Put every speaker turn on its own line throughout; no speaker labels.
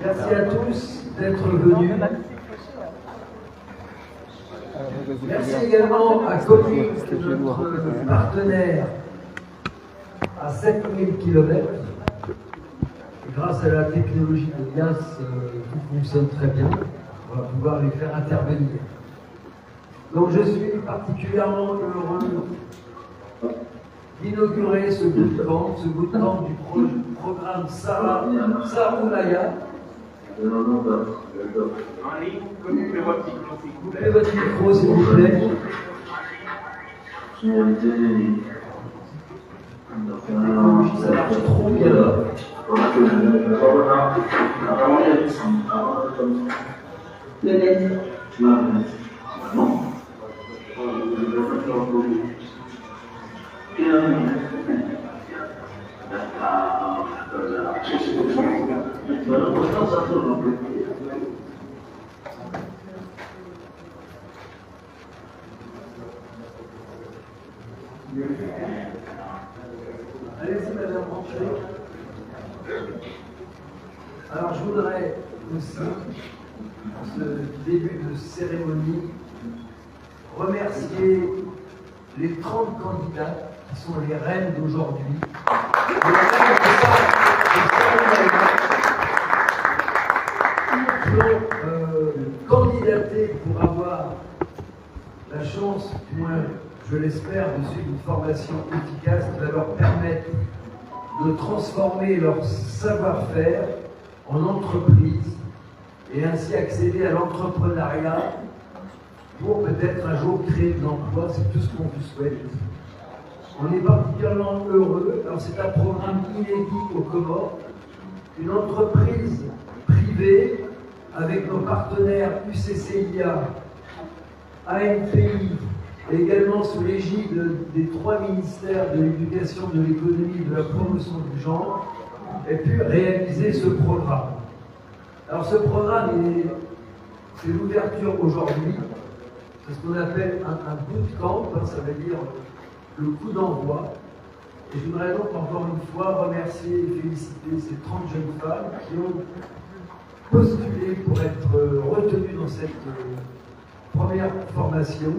Merci à tous d'être venus. Merci également à Comic, notre partenaire à 7000 km. Grâce à la technologie de IAS, tout fonctionne très bien. On va pouvoir les faire intervenir. Donc je suis particulièrement heureux d'inaugurer ce bootcamp du programme Sarounaya. Coupez votre micro, s'il vous plaît. Ça marche trop bien. Le net. Allez-y, madame, rentrez. Alors, je voudrais aussi, en ce début de cérémonie, remercier les 30 candidats qui sont les reines d'aujourd'hui. Qui ont candidaté pour avoir la chance, du moins je l'espère, de suivre une formation efficace qui va leur permettre de transformer leur savoir-faire en entreprise et ainsi accéder à l'entrepreneuriat pour peut-être un jour créer de l'emploi. C'est tout ce qu'on vous souhaite. On est particulièrement heureux. Alors c'est un programme inédit aux Comores, une entreprise privée avec nos partenaires UCCIA, ANPI, et également sous l'égide des 3 ministères de l'éducation, de l'économie et de la promotion du genre, ait pu réaliser ce programme. Alors ce programme, c'est l'ouverture aujourd'hui, c'est ce qu'on appelle un bootcamp, ça veut dire le coup d'envoi. Et je voudrais donc encore une fois remercier et féliciter ces 30 jeunes femmes qui ont postulé pour être retenues dans cette première formation,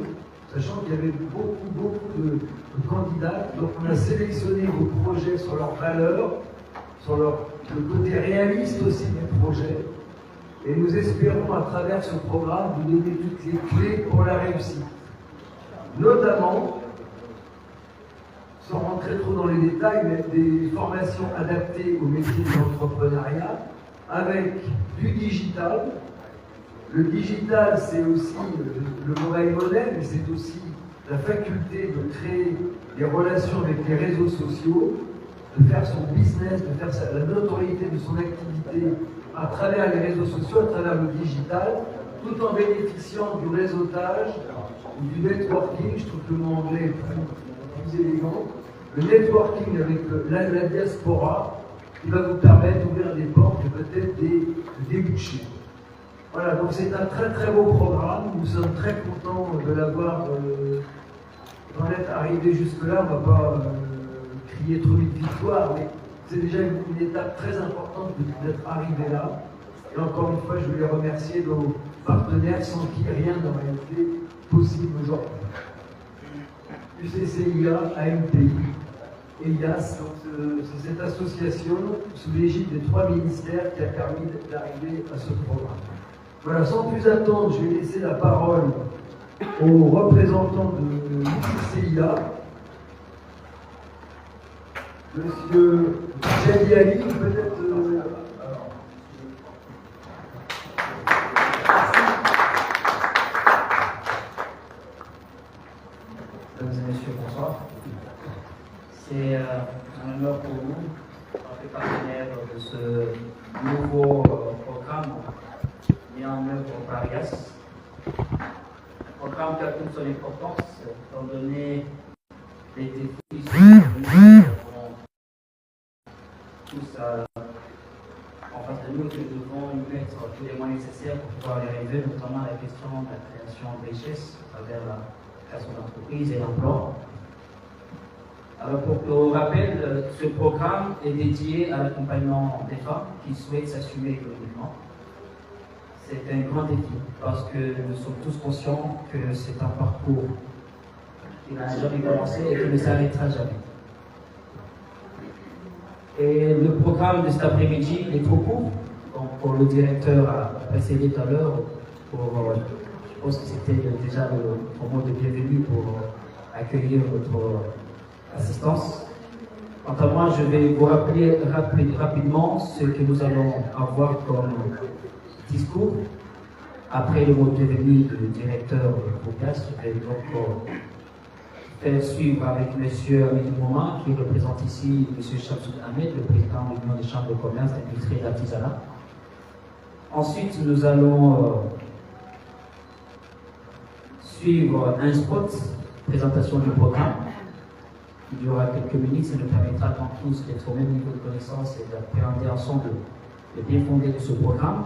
sachant qu'il y avait beaucoup de candidats. Donc on a sélectionné vos projets sur leurs valeurs, sur le côté réaliste aussi du projet. Et nous espérons à travers ce programme vous donner toutes les clés pour la réussite. Notamment, sans rentrer trop dans les détails, mais des formations adaptées au métier de l'entrepreneuriat, avec du digital. Le digital, c'est aussi le mobile model, mais c'est aussi la faculté de créer des relations avec les réseaux sociaux, de faire son business, de faire la notoriété de son activité à travers les réseaux sociaux, à travers le digital, tout en bénéficiant du réseautage ou du networking. Je trouve que le mot anglais est plus élégant. Le networking avec la diaspora qui va vous permettre d'ouvrir des portes et peut-être des débouchés. Voilà, donc c'est un très beau programme. Nous sommes très contents de l'avoir, d'en être arrivé jusque-là. On ne va pas crier trop vite victoire, mais c'est déjà une étape très importante d'être arrivé là. Et encore une fois, je voulais remercier nos partenaires sans qui rien n'aurait été possible aujourd'hui. UCCIA, ANPI et IAS, c'est cette association sous l'égide des 3 ministères qui a permis d'arriver à ce programme. Voilà, sans plus attendre, je vais laisser la parole aux représentants de l'UCCIA. Monsieur Jadi Ali, peut-être.
Mesdames et messieurs, bonsoir. C'est un honneur pour nous, en tant que partenaire de ce nouveau programme mis en œuvre par IAS. Un programme qui a toute son importance, étant donné les défis qui sont tous en face de nous, que nous devons y mettre tous les moyens nécessaires pour pouvoir les réaliser, notamment la question de la création de richesse à travers la création d'entreprises et d'emplois. Alors pour rappel, ce programme est dédié à l'accompagnement des femmes qui souhaitent s'assumer économiquement. C'est un grand défi parce que nous sommes tous conscients que c'est un parcours qui n'a jamais commencé et qui ne s'arrêtera jamais. Et le programme de cet après-midi est trop court. Donc pour le directeur a précédé tout à l'heure, je pense que c'était déjà le mot de bienvenue pour accueillir votre assistance. Quant à moi, je vais vous rappeler rapidement ce que nous allons avoir comme discours. Après le mot de bienvenue du directeur Bougas, je vais donc faire suivre avec M. Amélie Mouma, qui représente ici M. Chamsoud Ahmed, le président de l'Union des chambres de commerce, d'industrie et d'artisanat. Ensuite, nous allons suivre un spot, présentation du programme. Il y aura quelques minutes, ça nous permettra à tous d'être au même niveau de connaissance et d'appréhender ensemble le bien fondé de ce programme.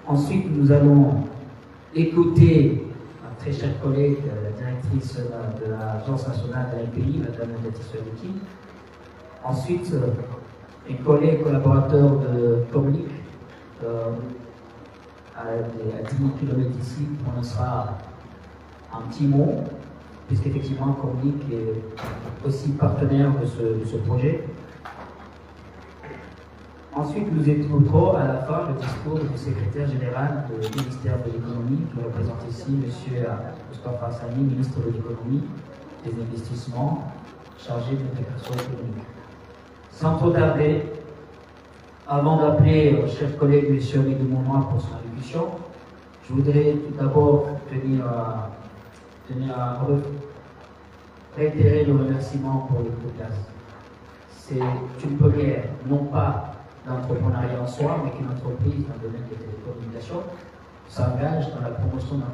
Ensuite, nous allons écouter ma très chère collègue, la directrice de l'Agence nationale de l'API, Mme Laetitia Luki. Ensuite, un collègue collaborateur de Comlique, à 10 000 km d'ici, prononcera un petit mot, puisqu'effectivement, Comlique est aussi partenaire de ce projet. Ensuite, nous écouterons à la fin le discours du secrétaire général du ministère de l'économie, qui représente ici M. Moustapha Hassani, ministre de l'économie, des investissements, chargé de l'intégration économique. Sans trop tarder, avant d'appeler cher collègue M. Amélie Mouma pour son allocution, je voudrais tout d'abord tenir à réitérer le remerciement pour le podcast. C'est une première, non pas d'entrepreneuriat en soi, mais qu'une entreprise dans le domaine des télécommunications s'engage dans la promotion d'un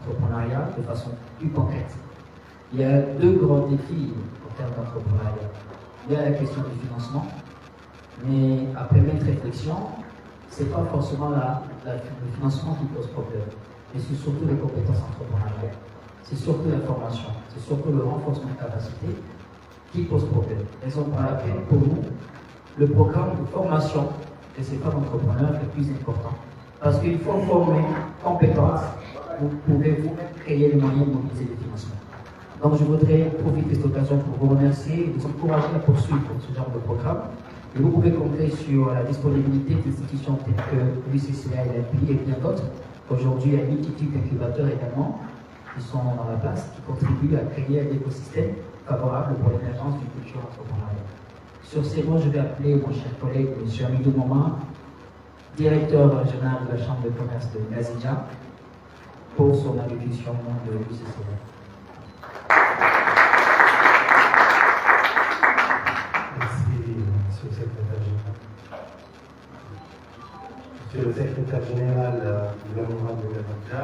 entrepreneuriat de façon plus concrète. Il y a deux grands défis en termes d'entrepreneuriat. Il y a la question du financement, mais après maintes réflexions, ce n'est pas forcément le financement qui pose problème, mais c'est surtout les compétences entrepreneuriales. C'est surtout la formation, c'est surtout le renforcement de capacité qui pose problème. Raison pour laquelle, pour nous, le programme de formation de ces femmes entrepreneurs est plus important. Parce qu'il faut former compétences, vous pouvez vous-même créer les moyens de mobiliser les financements. Donc je voudrais profiter de cette occasion pour vous remercier et vous encourager à poursuivre ce genre de programme. Et vous pouvez compter sur la disponibilité d'institutions telles que l'UCCA et l'API et bien d'autres. Aujourd'hui, il y a une multitude d'incubateurs également qui sont dans la place, qui contribuent à créer un écosystème favorable pour l'émergence d'une culture entrepreneuriale. Sur ces mots, je vais appeler mon cher collègue, M. Amélie Mouma, directeur régional de la Chambre de commerce de Ngazidja, pour son allocution au nom de l'UCCA.
Monsieur le secrétaire général du gouvernement de Ngazidja,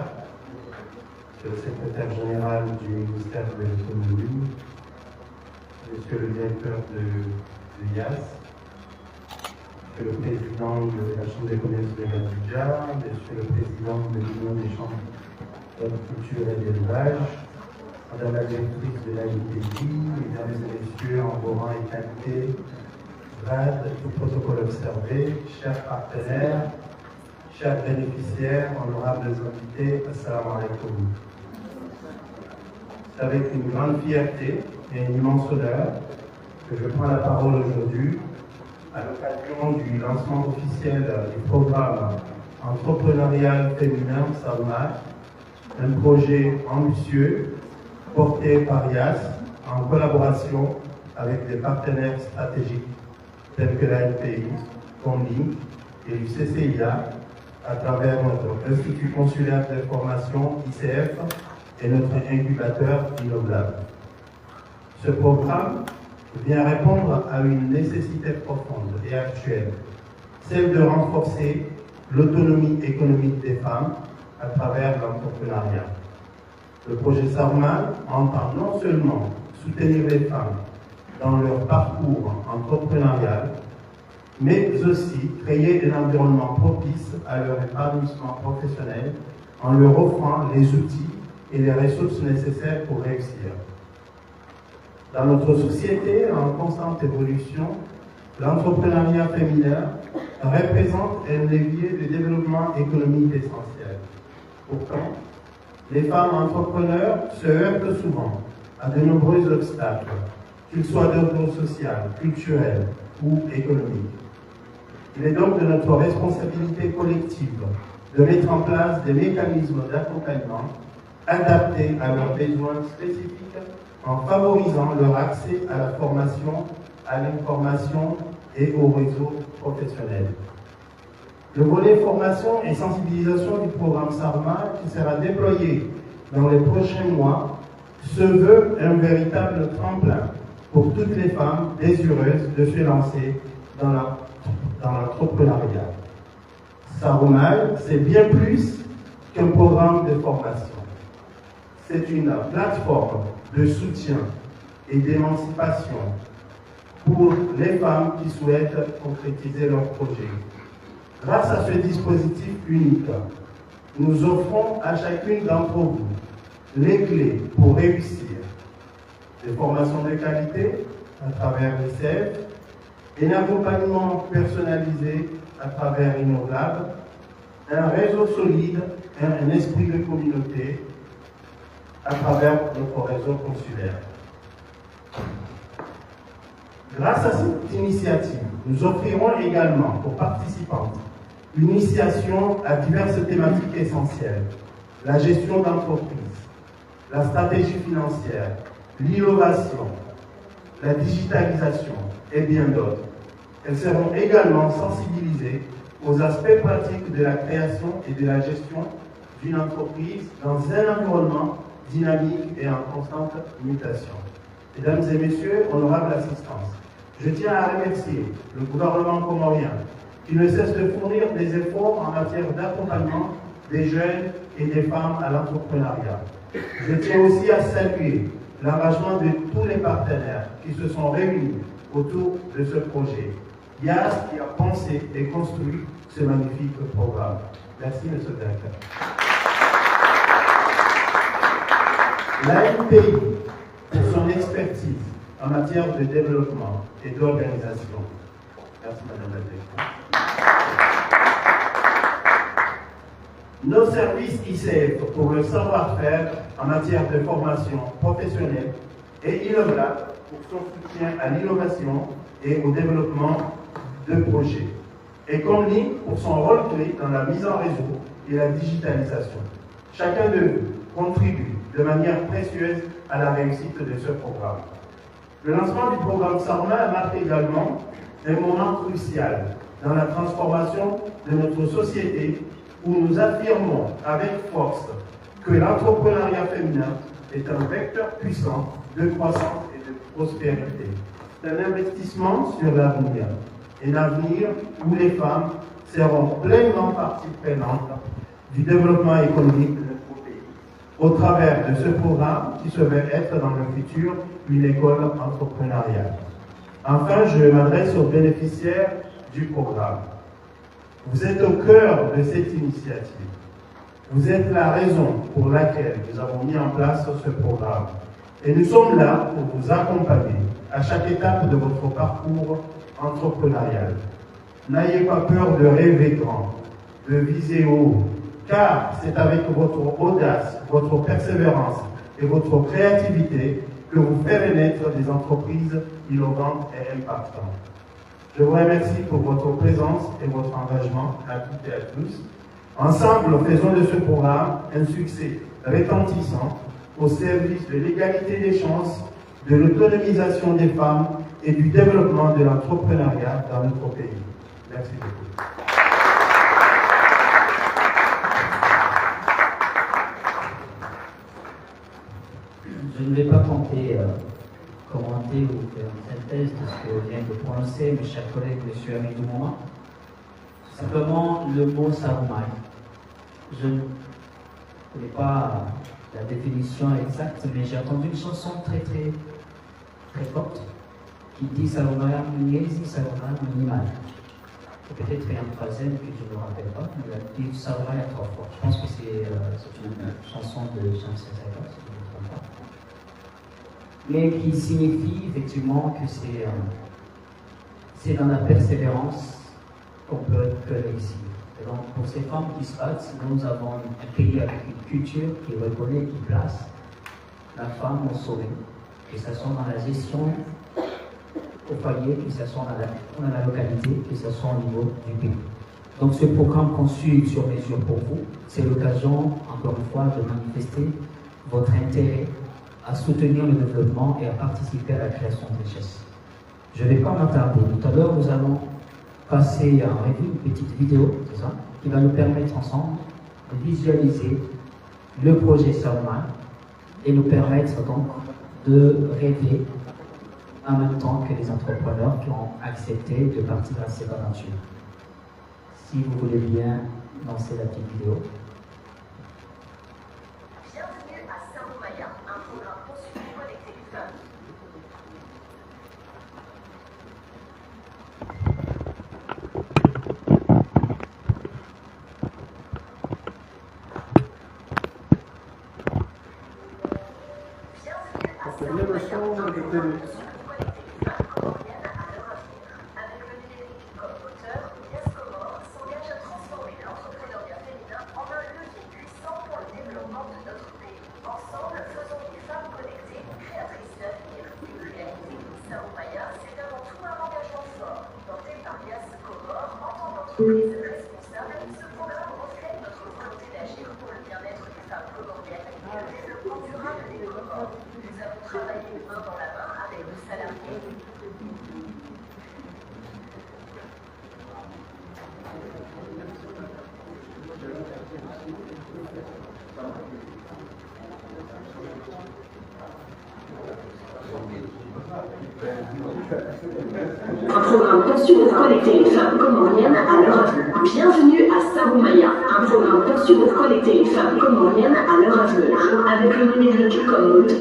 Monsieur le secrétaire général du ministère de l'économie, Monsieur le directeur de l'IAS, Monsieur le président de la Chambre des commerces de Ngazidja, Monsieur le président de l'Union des chambres d'agriculture et d'élevage, Madame la directrice de l'AIPJ, Mesdames et Messieurs, en vos rangs et qualités, grades, tout protocole observé, chers partenaires, chers bénéficiaires, honorables invités, assalamu alaikum. C'est avec une grande fierté et une immense honneur que je prends la parole aujourd'hui à l'occasion du lancement officiel du programme entrepreneurial féminin Salma, un projet ambitieux porté par IAS en collaboration avec des partenaires stratégiques tels que l'ANPI, Comlique et l'UCCIA à travers notre Institut consulaire de formation ICF et notre incubateur Innoblab. Ce programme vient répondre à une nécessité profonde et actuelle, celle de renforcer l'autonomie économique des femmes à travers l'entrepreneuriat. Le projet Sarma entend non seulement soutenir les femmes dans leur parcours entrepreneurial, mais aussi créer un environnement propice à leur épanouissement professionnel en leur offrant les outils et les ressources nécessaires pour réussir. Dans notre société en constante évolution, l'entrepreneuriat féminin représente un levier de développement économique essentiel. Pourtant, les femmes entrepreneurs se heurtent souvent à de nombreux obstacles, qu'ils soient d'ordre social, culturel ou économique. Il est donc de notre responsabilité collective de mettre en place des mécanismes d'accompagnement adaptés à leurs besoins spécifiques en favorisant leur accès à la formation, à l'information et au réseau professionnel. Le volet formation et sensibilisation du programme SARMA, qui sera déployé dans les prochains mois, se veut un véritable tremplin pour toutes les femmes désireuses de se lancer dans l'entrepreneuriat. Saruman, c'est bien plus qu'un programme de formation. C'est une plateforme de soutien et d'émancipation pour les femmes qui souhaitent concrétiser leurs projets. Grâce à ce dispositif unique, nous offrons à chacune d'entre vous les clés pour réussir. Des formations de qualité à travers l'ICEF, un accompagnement personnalisé à travers Innovlab, un réseau solide, un esprit de communauté à travers notre réseau consulaire. Grâce à cette initiative, nous offrirons également aux participantes une initiation à diverses thématiques essentielles: la gestion d'entreprise, la stratégie financière, l'innovation, la digitalisation et bien d'autres. Elles seront également sensibilisées aux aspects pratiques de la création et de la gestion d'une entreprise dans un environnement dynamique et en constante mutation. Mesdames et messieurs, honorables assistants, je tiens à remercier le gouvernement comorien qui ne cesse de fournir des efforts en matière d'accompagnement des jeunes et des femmes à l'entrepreneuriat. Je tiens aussi à saluer l'engagement de tous les partenaires qui se sont réunis autour de ce projet. YAS qui a pensé et construit ce magnifique programme. Merci, M. le Directeur. L'ANPI, pour son expertise en matière de développement et d'organisation. Merci, Madame la Directrice. Nos services ICF pour le savoir-faire en matière de formation professionnelle et Innovlab pour son soutien à l'innovation et au développement de projets. Et Comlink pour son rôle clé dans la mise en réseau et la digitalisation. Chacun de vous contribue de manière précieuse à la réussite de ce programme. Le lancement du programme SARMA marque également un moment crucial dans la transformation de notre société où nous affirmons avec force que l'entrepreneuriat féminin est un vecteur puissant de croissance et de prospérité. C'est un investissement sur l'avenir, un avenir où les femmes seront pleinement partie prenante du développement économique de notre pays, au travers de ce programme qui se veut être dans le futur une école entrepreneuriale. Enfin, je m'adresse aux bénéficiaires du programme. Vous êtes au cœur de cette initiative. Vous êtes la raison pour laquelle nous avons mis en place ce programme. Et nous sommes là pour vous accompagner à chaque étape de votre parcours entrepreneurial. N'ayez pas peur de rêver grand, de viser haut, car c'est avec votre audace, votre persévérance et votre créativité que vous ferez naître des entreprises innovantes et impactantes. Je vous remercie pour votre présence et votre engagement à toutes et à tous. Ensemble, faisons de ce programme un succès retentissant au service de l'égalité des chances, de l'autonomisation des femmes et du développement de l'entrepreneuriat dans notre pays. Merci beaucoup.
Je ne vais pas commenter ou faire une synthèse de ce que vient de prononcer mes chers collègues, M. Amidou Mouma. Simplement le mot Saruman. Je ne connais pas la définition exacte, mais j'ai entendu une chanson très forte qui dit Saruman Muniezi, Saruman Minimal. Peut-être il y a un troisième que je ne me rappelle pas, mais la dit Saruman est trop fort. Je pense que c'est une chanson de Jean César, si je ne me trompe pas. mais qui signifie effectivement que c'est dans la persévérance qu'on peut réussir. Et donc, pour ces femmes qui se battent, nous avons un pays avec une culture qui reconnaît, qui place la femme au sommet, que ce soit dans la gestion au foyer, que ce soit dans la localité, que ce soit au niveau du pays. Donc, ce programme conçu sur mesure pour vous, c'est l'occasion, encore une fois, de manifester votre intérêt à soutenir le développement et à participer à la création de richesses. Je ne vais pas m'attarder. Tout à l'heure, nous allons passer en revue une petite vidéo, c'est ça, qui va nous permettre ensemble de visualiser le projet Saruman et nous permettre donc de rêver en même temps que les entrepreneurs qui ont accepté de partir à cette aventure. Si vous voulez bien lancer la petite vidéo.
Bienvenue à Sarumaya, un programme conçu pour connecter les femmes. Bienvenue à Sarumaya, un programme conçu pour connecter les femmes comoriennes à leur avenir. Avec le numérique comme moteur, Yes Comore s'engage à transformer l'entrepreneuriat féminin en un levier puissant pour le développement de notre pays. Ensemble, faisons des femmes connectées, créatrices d'avenir, une réalité. Sarumaya, c'est avant tout un engagement fort. Porté par Yes Comore en tant qu'entreprise responsable, ce programme reflète notre volonté d'agir pour le bien-être des femmes comoriennes et le développement durable des Comores. Nous avons travaillé main dans la main avec nos salariés.
Un programme conçu pour connecter les femmes comoriennes à leur avenir. Bienvenue à Sarumaya, un programme conçu pour connecter les femmes comoriennes à leur avenir, avec le numérique comme moteur.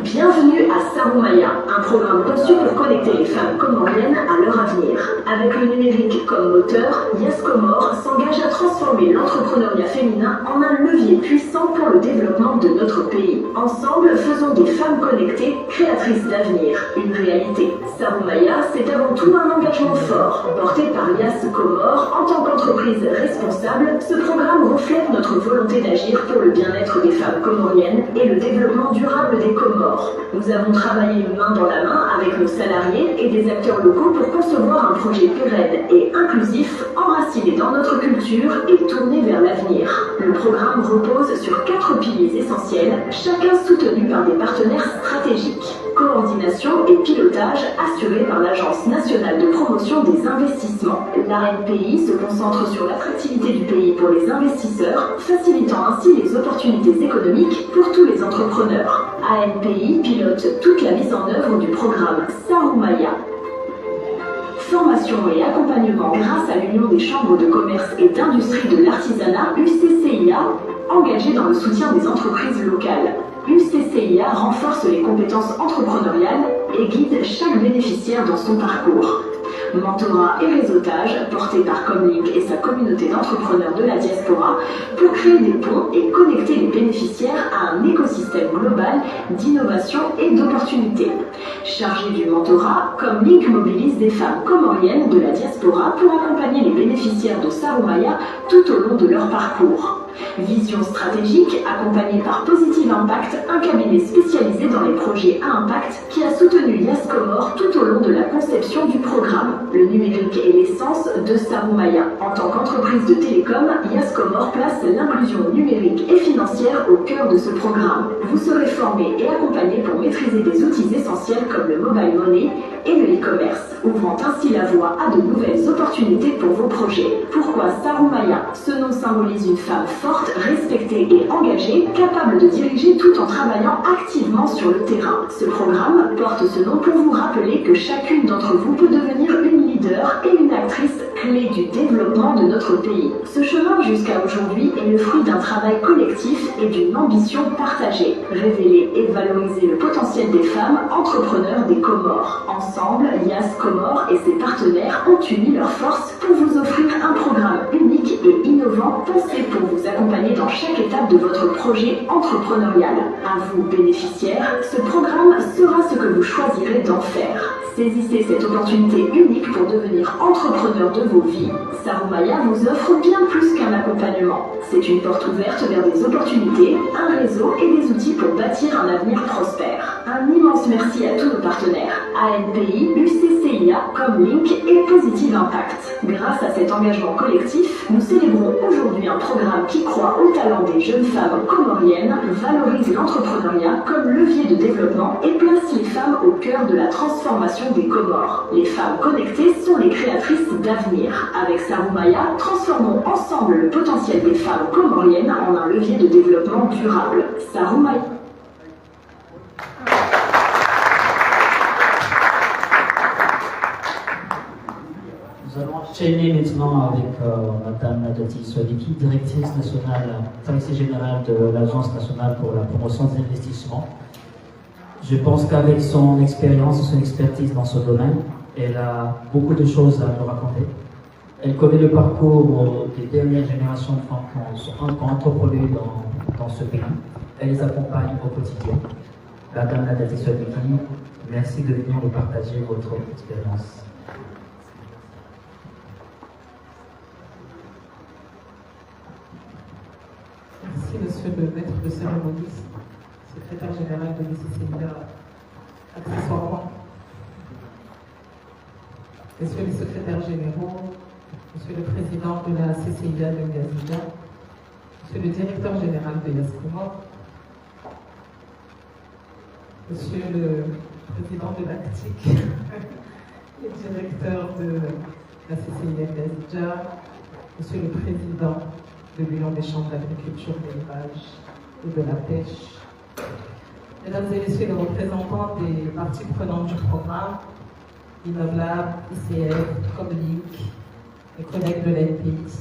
Bienvenue à Sarumaya, un programme conçu pour connecter les femmes comoriennes à leur avenir. Avec le numérique comme moteur, Yes Comore s'engage à transformer l'entrepreneuriat féminin en un levier puissant pour le développement de notre pays. Ensemble, faisons des femmes connectées, créatrices d'avenir, une réalité. Sarumaya, c'est avant tout un engagement fort. Porté par Yes Comore en tant qu'entreprise responsable, ce programme reflète notre volonté d'agir pour le bien-être des femmes comoriennes et le développement durable des Comores. Nous avons travaillé main dans la main avec nos salariés et des acteurs locaux pour concevoir un projet pérenne et inclusif, enraciné dans notre culture et tourné vers l'avenir. Le programme repose sur 4 piliers essentiels, chacun soutenu par des partenaires stratégiques. Coordination et pilotage assurés par l'Agence nationale de promotion des investissements. L'ANPI se concentre sur l'attractivité du pays pour les investisseurs, facilitant ainsi les opportunités économiques pour tous les entrepreneurs. ANPI pilote toute la mise en œuvre du programme Sarumaya. Formation et accompagnement grâce à l'Union des chambres de commerce et d'industrie de l'artisanat UCCIA, engagée dans le soutien des entreprises locales. UCCIA renforce les compétences entrepreneuriales et guide chaque bénéficiaire dans son parcours. Mentorat et réseautage, porté par Comlink et sa communauté d'entrepreneurs de la diaspora, pour créer des ponts et connecter les bénéficiaires à un écosystème global d'innovation et d'opportunités. Chargé du mentorat, Comlink mobilise des femmes comoriennes de la diaspora pour accompagner les bénéficiaires de Sarumaya tout au long de leur parcours. Vision stratégique, accompagnée par Positive Impact, un cabinet spécialisé dans les projets à impact qui a soutenu Yes Comore tout au long de la conception du programme. Le numérique est l'essence de Sarumaya. En tant qu'entreprise de télécom, Yes Comore place l'inclusion numérique et financière au cœur de ce programme. Vous serez formé et accompagné pour maîtriser des outils essentiels comme le mobile money et le e-commerce, ouvrant ainsi la voie à de nouvelles opportunités pour vos projets. Pourquoi Sarumaya? Ce nom symbolise une femme forte, respectée et engagée, capable de diriger tout en travaillant activement sur le terrain. Ce programme porte ce nom pour vous rappeler que chacune d'entre vous peut devenir une leader et une actrice clé du développement de notre pays. Ce chemin jusqu'à aujourd'hui est le fruit d'un travail collectif et d'une ambition partagée. Révéler et valoriser le potentiel des femmes entrepreneurs des Comores. Ensemble, Yes Comore et ses partenaires ont uni leurs forces pour vous offrir un programme unique unique et innovant pensé pour vous accompagner dans chaque étape de votre projet entrepreneurial. À vous, bénéficiaires, ce programme sera ce que vous choisirez d'en faire. Saisissez cette opportunité unique pour devenir entrepreneur de vos vies. Sarumaya vous offre bien plus qu'un accompagnement. C'est une porte ouverte vers des opportunités, un réseau et des outils pour bâtir un avenir prospère. Un immense merci à tous nos partenaires, ANPI, UCCIA, Comlink et Positive Impact. Grâce à cet engagement collectif, nous célébrons aujourd'hui un programme qui croit au talent des jeunes femmes comoriennes, valorise l'entrepreneuriat comme levier de développement et place les femmes au cœur de la transformation des Comores. Les femmes connectées sont les créatrices d'avenir. Avec Sarumaya, transformons ensemble le potentiel des femmes comoriennes en un levier de développement durable. Sarumaya.
Nous allons enchaîner maintenant avec Madame Nadati Swaliki, directrice générale de l'Agence nationale pour la promotion des investissements. Je pense qu'avec son expérience et son expertise dans ce domaine, elle a beaucoup de choses à nous raconter. Elle connaît le parcours des dernières générations de femmes qui ont entrepris dans ce pays. Elle les accompagne au quotidien. Madame Nadati Swaliki, merci de venir nous partager votre expérience.
Merci, monsieur le maître de cérémonie, secrétaire général de l'UCCIA, accessoirement. Messieurs les secrétaires généraux, monsieur le président de la CCIA de Ngazija, monsieur le directeur général de Yas Comores, monsieur le président de l'ACTIC et directeur de la CCIA de Ngazija, monsieur le président de l'Union des chambres d'agriculture, d'élevage et de la pêche, mesdames et messieurs les représentants des parties prenantes du programme, Innovlab, ICF, Comlink, les collègues de l'NPI,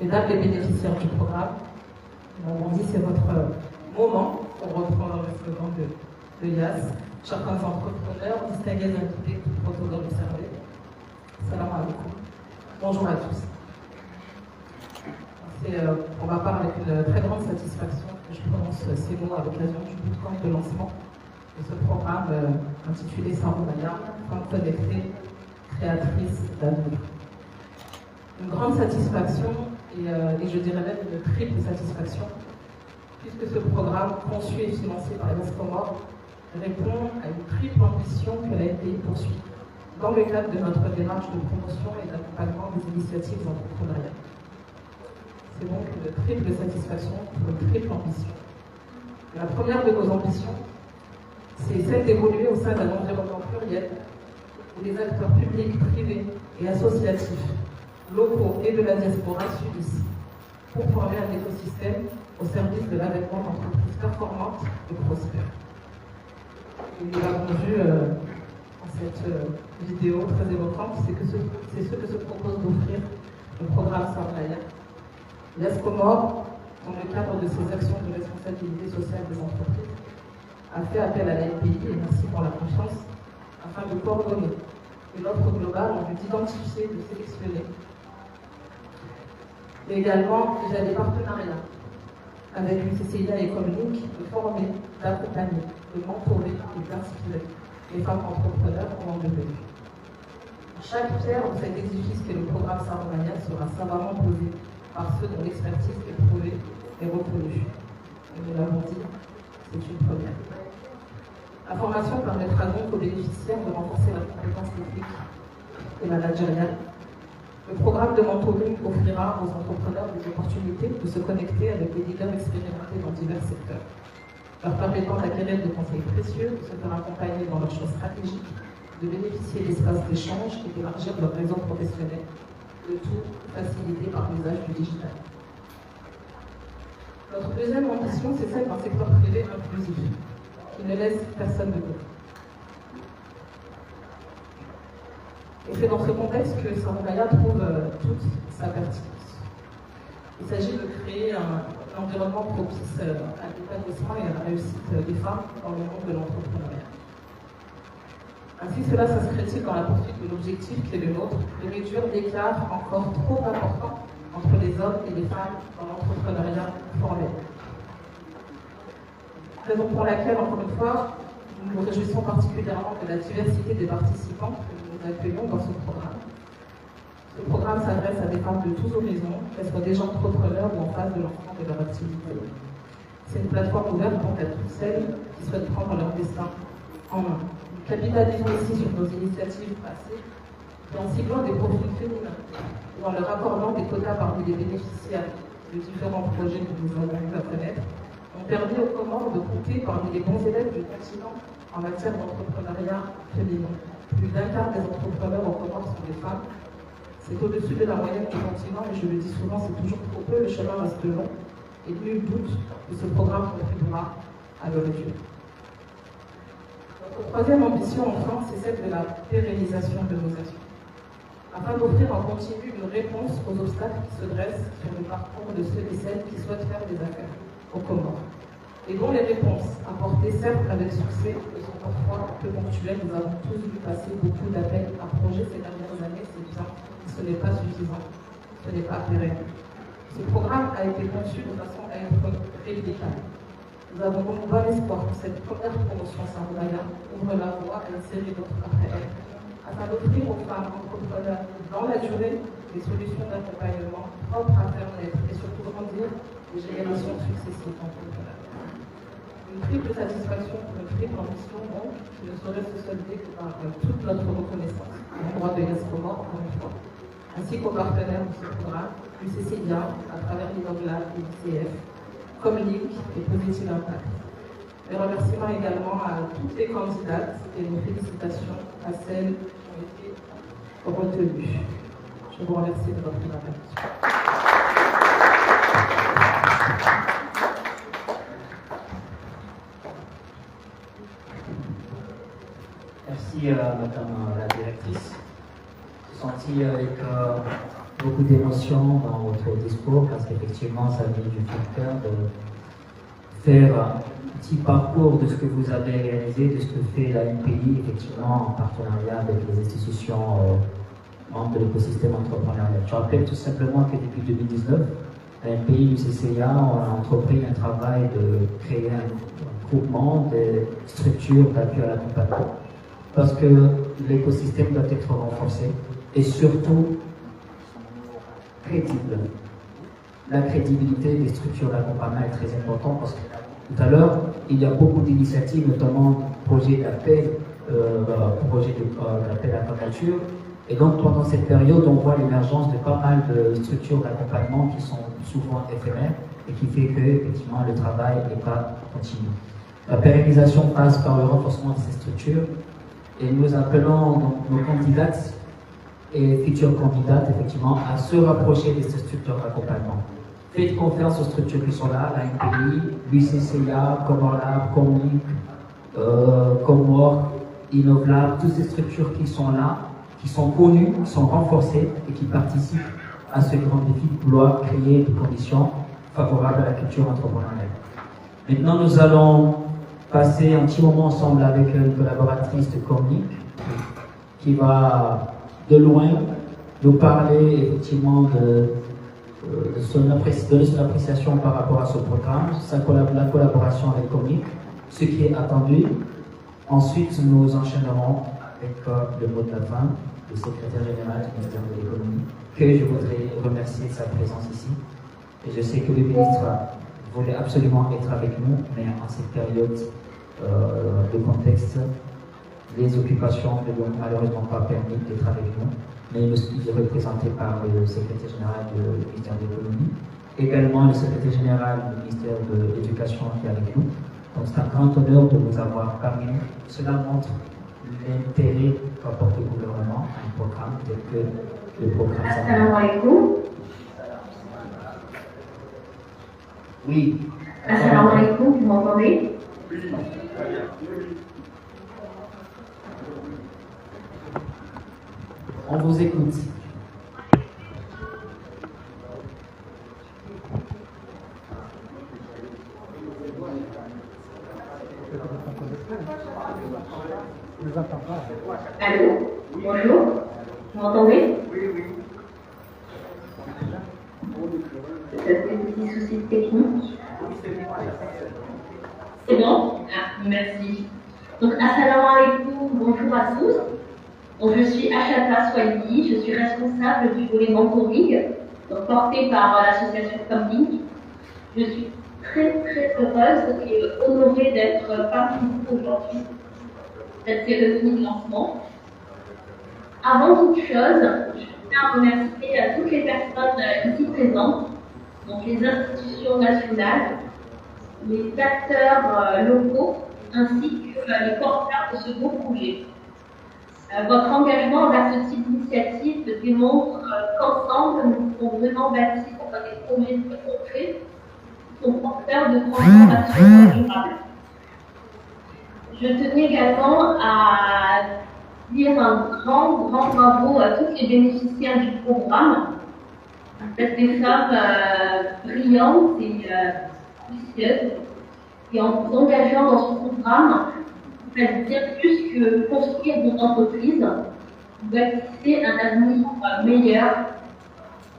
mesdames les bénéficiaires du programme, nous l'avons dit, c'est votre moment pour reprendre le slogan de YAS. Chers entrepreneurs, distingués invités, tout protocole observé. Salam alaikum. Bonjour à tous. C'est pour ma part avec une très grande satisfaction que je prononce ces mots à l'occasion du bootcamp de lancement de ce programme intitulé Sarumaya, femme connectée, créatrice d'avenir. Une grande satisfaction et je dirais même une triple satisfaction, puisque ce programme conçu et financé par Yas Comores répond à une triple ambition que l'ANPI poursuit dans le cadre de notre démarche de promotion et d'accompagnement des initiatives entrepreneuriales. C'est donc une triple satisfaction pour une triple ambition. La première de nos ambitions, c'est celle d'évoluer au sein d'un environnement pluriel où les acteurs publics, privés et associatifs, locaux et de la diaspora s'unissent pour former un écosystème au service de l'avènement d'entreprises performantes et prospères. Et nous l'avons vu dans cette vidéo très éloquente, c'est ce que se propose d'offrir le programme Sarumaya. Yas Comores, dans le cadre de ses actions de responsabilité sociale des entreprises, a fait appel à l'ANPI, et merci pour la confiance, afin de coordonner une offre globale en vue d'identifier, de sélectionner, mais également via des partenariats avec l'UCCIA et Comlink, de former, d'accompagner, de mentorer et d'inspirer les femmes entrepreneurs en devenir. Chaque pierre de cet édifice qu'est le programme Sarumaya sera savamment posée par ceux dont l'expertise est prouvée et reconnue. Et nous l'avons dit, c'est une première. La formation permettra donc aux bénéficiaires de renforcer la compétence technique et managériale. Le programme de mentoring offrira aux entrepreneurs des opportunités de se connecter avec des leaders expérimentés dans divers secteurs, leur permettant d'acquérir des conseils précieux, de se faire accompagner dans leurs choix stratégiques, de bénéficier d'espaces d'échange et d'élargir leur réseau professionnel, le tout facilité par l'usage du digital. Notre deuxième ambition, c'est celle d'un secteur privé inclusif, qui ne laisse personne de côté. Et c'est dans ce contexte que Sarumaya trouve toute sa pertinence. Il s'agit de créer un environnement propice à l'épanouissement et à la réussite des femmes dans le monde de l'entrepreneuriat. Ainsi, cela s'inscrit-il dans la poursuite de l'objectif qui est le nôtre, de réduire l'écart encore trop important entre les hommes et les femmes dans l'entrepreneuriat formel. Raison pour laquelle, encore une fois, nous nous réjouissons particulièrement de la diversité des participants que nous accueillons dans ce programme. Ce programme s'adresse à des femmes de tous horizons, qu'elles soient déjà entrepreneurs ou en phase de lancement de leur activité. C'est une plateforme ouverte donc à toutes celles qui souhaitent prendre leur destin en main. Nous capitalisons ici sur nos initiatives passées et en ciblant des profils féminins ou en leur accordant des quotas parmi les bénéficiaires de différents projets que nous avons eu à connaître, ont permis aux Comores de compter parmi les bons élèves du continent en matière d'entrepreneuriat féminin. Plus d'un quart des entrepreneurs aux Comores sont des femmes. C'est au-dessus de la moyenne du continent, mais je le dis souvent, c'est toujours trop peu, le chemin reste long, et nul doute que ce programme contribuera à le réduire. Notre troisième ambition, enfin, c'est celle de la pérennisation de nos actions, afin d'offrir en continu une réponse aux obstacles qui se dressent sur le parcours de ceux et celles qui souhaitent faire des affaires aux Comores, et dont les réponses, apportées certes avec succès, sont parfois peu ponctuelles. Nous avons tous vu passer beaucoup d'appels à projets ces dernières années, c'est bien. Ce n'est pas suffisant, ce n'est pas pérenne. Ce programme a été conçu de façon à être républicain. Nous avons donc bon espoir que cette première promotion Saroumaya ouvre la voie à une série d'autres après elle, afin d'offrir aux femmes entrepreneurs dans la durée des solutions d'accompagnement propres à faire naître et surtout grandir les générations successives d'entrepreneurs. Une triple satisfaction pour une triple ambition, donc, qui ne saurait se solder que par toute notre reconnaissance à l'endroit de Yes Comores, encore une fois, ainsi qu'aux partenaires de ce programme, l'UCCIA, à travers l'INOGLAB et l'ICF, comme Link et Positive Impact. Mes remerciements également à toutes les candidates et nos félicitations à celles qui ont été retenues. Je vous remercie de votre attention.
Merci Madame la directrice. J'ai senti avec beaucoup d'émotion dans votre discours parce qu'effectivement ça vient du cœur de faire un petit parcours de ce que vous avez réalisé, de ce que fait la NPI effectivement en partenariat avec les institutions membres de l'écosystème entrepreneurial. Je rappelle tout simplement que depuis 2019, la NPI, l'UCCIA, on a entrepris un travail de créer un groupement de structures d'appui à l'accompagnement. Parce que l'écosystème doit être renforcé et surtout crédible. La crédibilité des structures d'accompagnement est très importante parce que tout à l'heure, il y a beaucoup d'initiatives, notamment projets d'appel, d'appel à candidature. Et donc pendant cette période, on voit l'émergence de pas mal de structures d'accompagnement qui sont souvent éphémères et qui fait que effectivement le travail n'est pas continu. La pérennisation passe par le renforcement de ces structures. Et nous appelons donc nos candidates et futures candidates, effectivement, à se rapprocher de ces structures d'accompagnement. Faites confiance aux structures qui sont là, la NPI, l'UCCIA, Comorlab, Comlink, Comor, Innovlab, toutes ces structures qui sont là, qui sont connues, qui sont renforcées et qui participent à ce grand défi de vouloir créer des conditions favorables à la culture entrepreneuriale. Maintenant, nous allons passer un petit moment ensemble avec une collaboratrice de Comlink qui va de loin nous parler effectivement de son appréciation par rapport à ce programme, la collaboration avec Comlink, ce qui est attendu. Ensuite, nous enchaînerons avec le mot de la fin du secrétaire général du ministère de l'économie, que je voudrais remercier de sa présence ici. Et je sais que le ministre voulait absolument être avec nous, mais en cette période de contexte, les occupations ne lui ont malheureusement pas permis d'être avec nous, mais il est représenté par le secrétaire général du ministère de l'économie, également le secrétaire général du ministère de l'éducation qui est avec nous. Donc c'est un grand honneur de vous avoir parmi nous. Cela montre l'intérêt qu'apporte le gouvernement à un programme tel que le programme.
Assalamu alaikum.
Oui.
Assalamu alaikum, vous m'entendez?
On vous écoute.
Allô? Bonjour? Vous m'entendez?
technique. C'est bon? Ah, merci. Donc, assalamu alaikum, bonjour à tous. Donc, je suis Achata Swahili, je suis responsable du volet mentoring, donc porté par l'association Comlink. Je suis très heureuse et honorée d'être parmi vous aujourd'hui, cette cérémonie de lancement. Avant toute chose, je tiens à remercier toutes les personnes ici présentes, donc les institutions nationales, les acteurs locaux, ainsi que les porteurs de ce beau projet. Votre engagement envers ce type d'initiative démontre qu'ensemble, nous pouvons vraiment bâtir des projets très concrets qui sont porteurs de transformation durable. Je tenais également à dire un grand bravo à tous les bénéficiaires du programme. Vous êtes des femmes brillantes et précieuses. Et en vous engageant dans ce programme, vous faites bien plus que construire votre entreprise. Vous bâtissez un avenir meilleur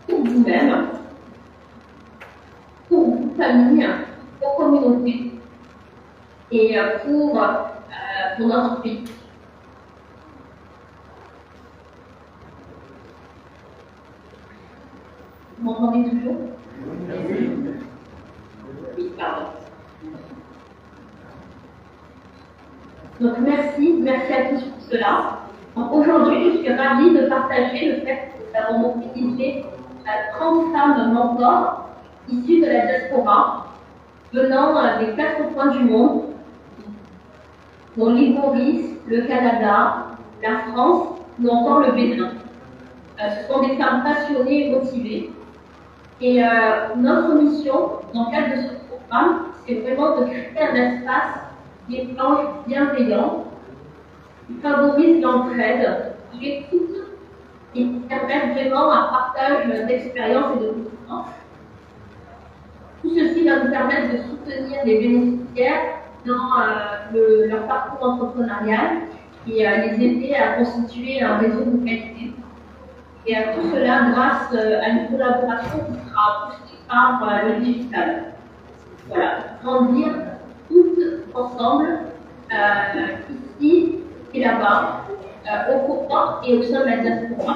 pour vous-même, pour vos familles, pour vos communautés et pour notre pays. Vous m'entendez toujours? Oui, pardon. Donc merci à tous pour cela. Aujourd'hui, je suis ravie de partager le fait que nous avons mobilisé 30 femmes mentors issues de la diaspora, venant des 4 coins du monde, dont l'île Maurice, le Canada, la France ou encore le Bénin. Ce sont des femmes passionnées et motivées. Et notre mission, dans le cadre de ce programme, c'est vraiment de créer un espace d'échange bienveillant qui favorise l'entraide, l'écoute et qui permet vraiment un partage d'expériences et de connaissances. Tout ceci va nous permettre de soutenir les bénéficiaires dans leur parcours entrepreneurial et les aider à constituer un réseau de qualité. Et à tout cela grâce à une collaboration qui sera poussée par le digital. Voilà, grandir toutes ensemble, ici et là-bas, au Coran et au sein de la diaspora.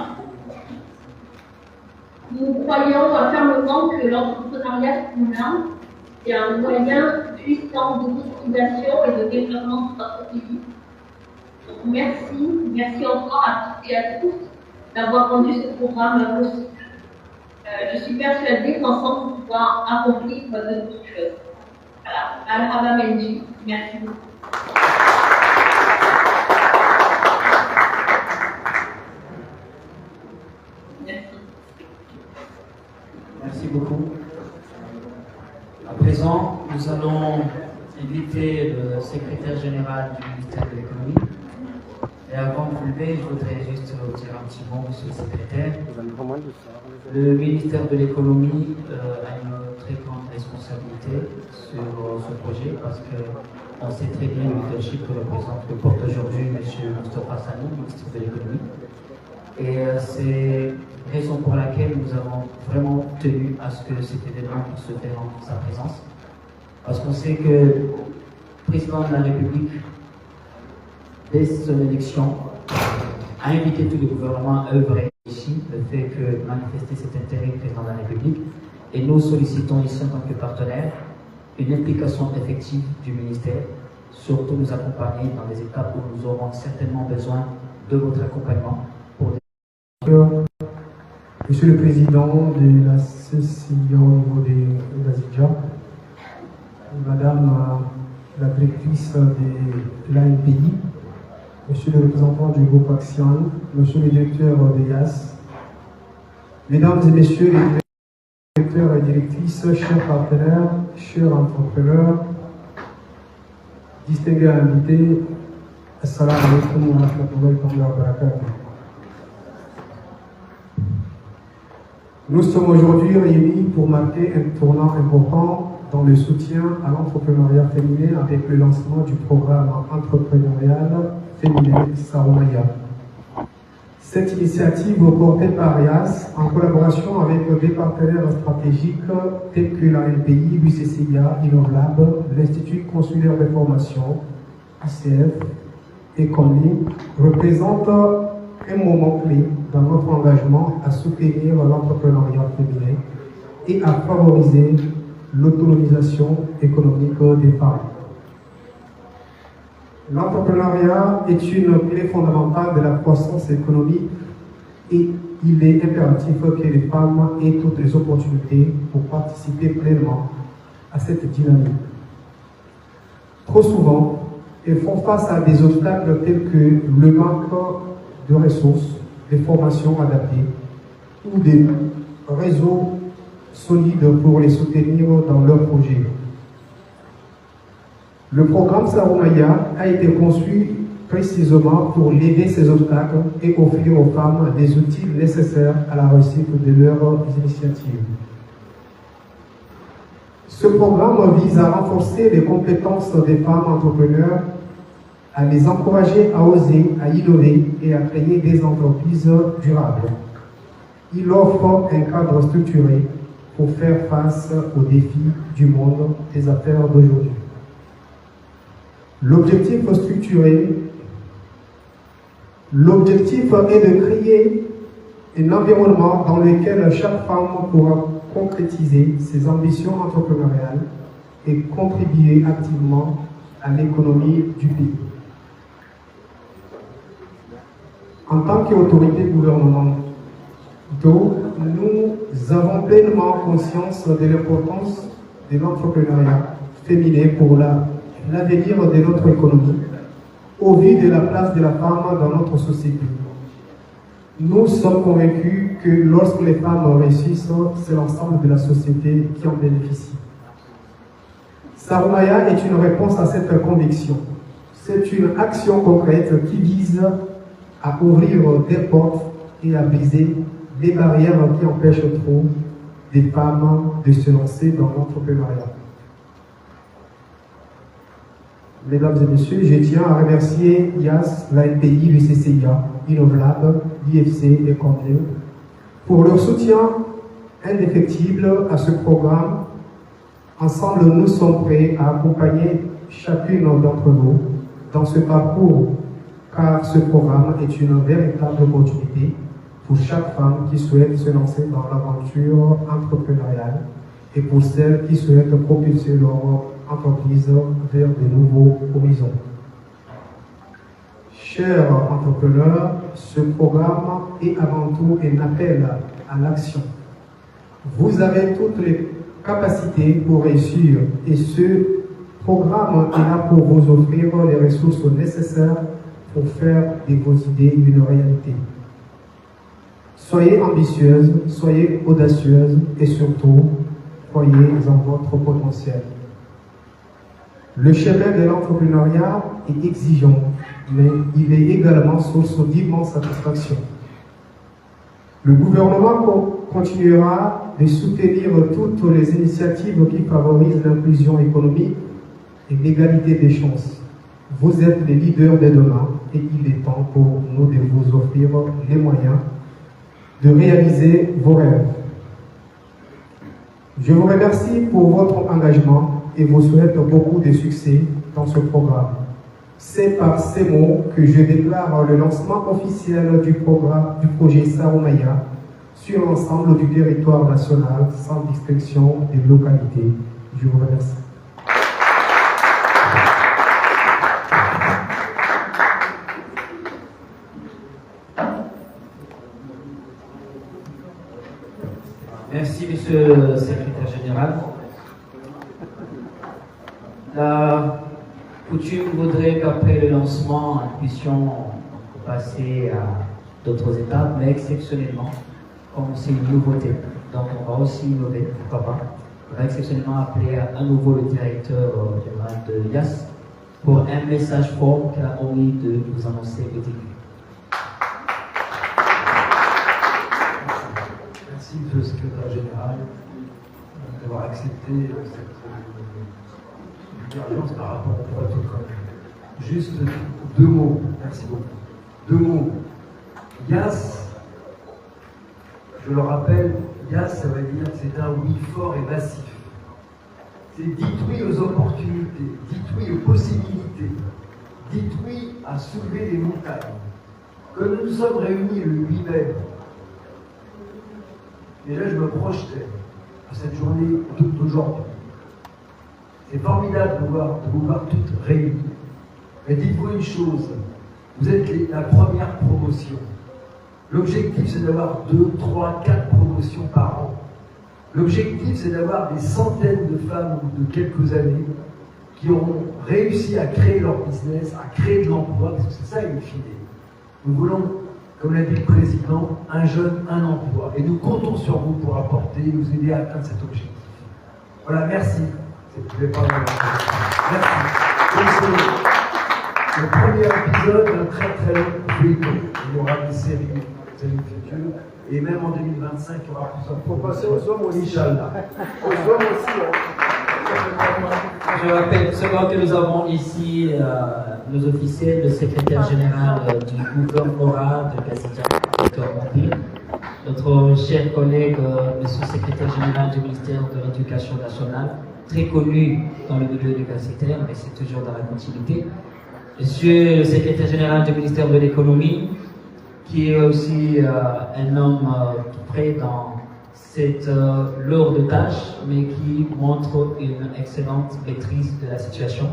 Nous croyons fermement que l'entrepreneuriat féminin est un moyen puissant d'autonomisation et de développement de notre pays. Donc merci encore à toutes et à tous d'avoir rendu ce programme possible. Je suis persuadée qu'ensemble, nous pouvons accomplir de bonnes choses. Voilà, Al-Haba Menji, merci beaucoup. Merci.
Merci beaucoup. À présent, nous allons inviter le secrétaire général du ministère de l'économie. Et avant de vous lever, je voudrais juste dire un petit mot, monsieur le secrétaire. Le ministère de l'économie a une très grande responsabilité sur ce projet parce qu'on sait très bien le leadership que le porte aujourd'hui monsieur Moustapha Sanou, ministre de l'économie. Et c'est la raison pour laquelle nous avons vraiment tenu à ce que cet événement puisse se faire en sa présence. Parce qu'on sait que le président de la République, dès son élection, a invité tout le gouvernement à œuvrer ici, le fait que manifester cet intérêt du président de la République. Et nous sollicitons ici en tant que partenaire une implication effective du ministère, surtout nous accompagner dans des étapes où nous aurons certainement besoin de votre accompagnement.
Monsieur le Président de la CCIA au niveau de l'Azidja, Madame la directrice de l'ANPI, Monsieur le représentant du groupe Action, Monsieur le directeur de IAS, Mesdames et Messieurs les directeurs et directrices, chers partenaires, chers entrepreneurs, distingués invités, Assalamu alaikum wa rahmatullahi wa barakatuh. Nous sommes aujourd'hui réunis pour marquer un tournant important dans le soutien à l'entrepreneuriat féminin avec le lancement du programme entrepreneurial féminin Saroumaya. Cette initiative portée par IAS en collaboration avec des partenaires stratégiques tels que la LPI, l'UCCIA, Innovlab, l'Institut consulaire de formation, ICF et Comlink, représente un moment clé dans notre engagement à soutenir l'entrepreneuriat féminin et à favoriser l'autonomisation économique des femmes. L'entrepreneuriat est une clé fondamentale de la croissance économique et il est impératif que les femmes aient toutes les opportunités pour participer pleinement à cette dynamique. Trop souvent, elles font face à des obstacles tels que le manque de ressources, des formations adaptées ou des réseaux solides pour les soutenir dans leurs projets. Le programme Saroumaya a été conçu précisément pour lever ces obstacles et offrir aux femmes des outils nécessaires à la réussite de leurs initiatives. Ce programme vise à renforcer les compétences des femmes entrepreneurs, à les encourager à oser, à innover et à créer des entreprises durables. Il offre un cadre structuré pour faire face aux défis du monde des affaires d'aujourd'hui. L'objectif est de créer un environnement dans lequel chaque femme pourra concrétiser ses ambitions entrepreneuriales et contribuer activement à l'économie du pays. En tant qu'autorité gouvernementale, nous avons pleinement conscience de l'importance de l'entrepreneuriat féminin pour l'avenir de notre économie, au vu de la place de la femme dans notre société. Nous sommes convaincus que lorsque les femmes réussissent, c'est l'ensemble de la société qui en bénéficie. Saroumaya est une réponse à cette conviction. C'est une action concrète qui vise à ouvrir des portes et à briser les barrières qui empêchent trop des femmes de se lancer dans l'entrepreneuriat. Mesdames et messieurs, je tiens à remercier IAS, l'ANPI, l'UCCIA, Innovlab, l'IFC et Comlink pour leur soutien indéfectible à ce programme. Ensemble, nous sommes prêts à accompagner chacune d'entre vous dans ce parcours, car ce programme est une véritable opportunité pour chaque femme qui souhaite se lancer dans l'aventure entrepreneuriale et pour celles qui souhaitent propulser leur entreprise vers de nouveaux horizons. Chers entrepreneurs, ce programme est avant tout un appel à l'action. Vous avez toutes les capacités pour réussir et ce programme est là pour vous offrir les ressources nécessaires pour faire de vos idées une réalité. Soyez ambitieuses, soyez audacieuses et surtout, croyez en votre potentiel. Le chemin de l'entrepreneuriat est exigeant, mais il est également source d'immense satisfaction. Le gouvernement continuera de soutenir toutes les initiatives qui favorisent l'inclusion économique et l'égalité des chances. Vous êtes les leaders de demain et il est temps pour nous de vous offrir les moyens de réaliser vos rêves. Je vous remercie pour votre engagement et vous souhaite beaucoup de succès dans ce programme. C'est par ces mots que je déclare le lancement officiel du projet Saroumaya sur l'ensemble du territoire national sans distinction des localités. Je vous remercie.
Merci, Monsieur le Secrétaire Général. La coutume voudrait qu'après le lancement, nous puissions passer à d'autres étapes, mais exceptionnellement, comme c'est une nouveauté, donc on va aussi innover, pourquoi pas. On va exceptionnellement appeler à nouveau le directeur général de IAS pour un message fort qu'elle a omis de vous annoncer au début.
Merci, Monsieur le Secrétaire Général, d'avoir accepté cette divergence par rapport au protocole. Juste deux mots, merci beaucoup. Deux mots. YAS, je le rappelle, YAS, ça veut dire que c'est un oui fort et massif. C'est dites oui aux opportunités, dites oui aux possibilités, dites oui à soulever les montagnes. Que nous nous sommes réunis le 8 mai, et là je me projetais à cette journée d'aujourd'hui. C'est formidable de vous voir toutes réunies. Mais dites-vous une chose, vous êtes la première promotion. L'objectif, c'est d'avoir 2, 3, 4 promotions par an. L'objectif, c'est d'avoir des centaines de femmes de quelques années qui auront réussi à créer leur business, à créer de l'emploi, parce que c'est ça, in fine. Nous voulons, comme l'a dit le président, un jeune, un emploi. Et nous comptons sur vous pour apporter et nous aider à atteindre cet objectif. Voilà, merci. Je vais pas merci. Donc, c'est le premier épisode d'un très très long feuilleton. Il y aura des séries futures. Et même en 2025, il y aura plus de.
Pour passer aux hommes aussi.
Inch'Allah.
Aux hommes aussi.
Je rappelle seulement que nous avons ici nos officiels, le secrétaire général du gouvernorat de Gazidia, Dr Montpil, notre cher collègue, monsieur le secrétaire général du ministère de l'Éducation nationale, très connu dans le milieu universitaire, mais c'est toujours dans la continuité. Monsieur le secrétaire général du ministère de l'économie, qui est aussi un homme tout près dans cette lourde tâche, mais qui montre une excellente maîtrise de la situation.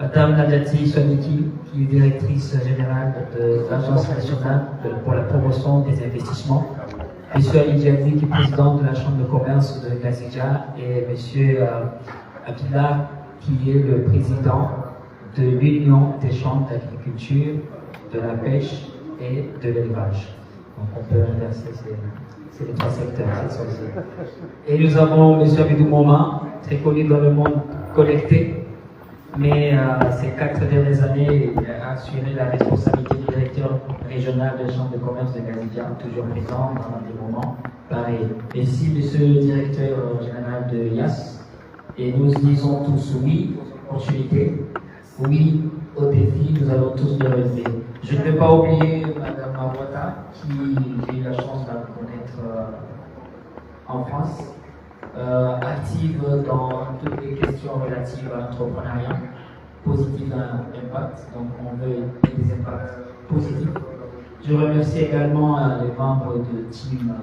Madame Nadjati Swaniki, qui est directrice générale de l'Agence nationale pour la promotion des investissements. Monsieur Ali Diaby, qui est président de la Chambre de commerce de Gazidia, et Monsieur Abdillah, qui est le président de l'Union des chambres d'agriculture, de la pêche et de l'élevage. Donc on peut inverser ces trois secteurs. Et nous avons M. Abidou Mouma, très connu dans le monde connecté, mais ces 4 dernières années, il a assuré la responsabilité du directeur régional de la Chambre de commerce de Gazidia, toujours présent dans des moments pareils. Et ici, M. le directeur général de YAS, et nous disons tous oui aux opportunités, oui aux défis, nous allons tous les relever. Je ne vais pas oublier Mme Mawata, qui j'ai eu la chance de la connaître en France, active dans toutes les questions relatives à l'entrepreneuriat, positive impact, donc on veut des impacts positifs. Je remercie également les membres de Team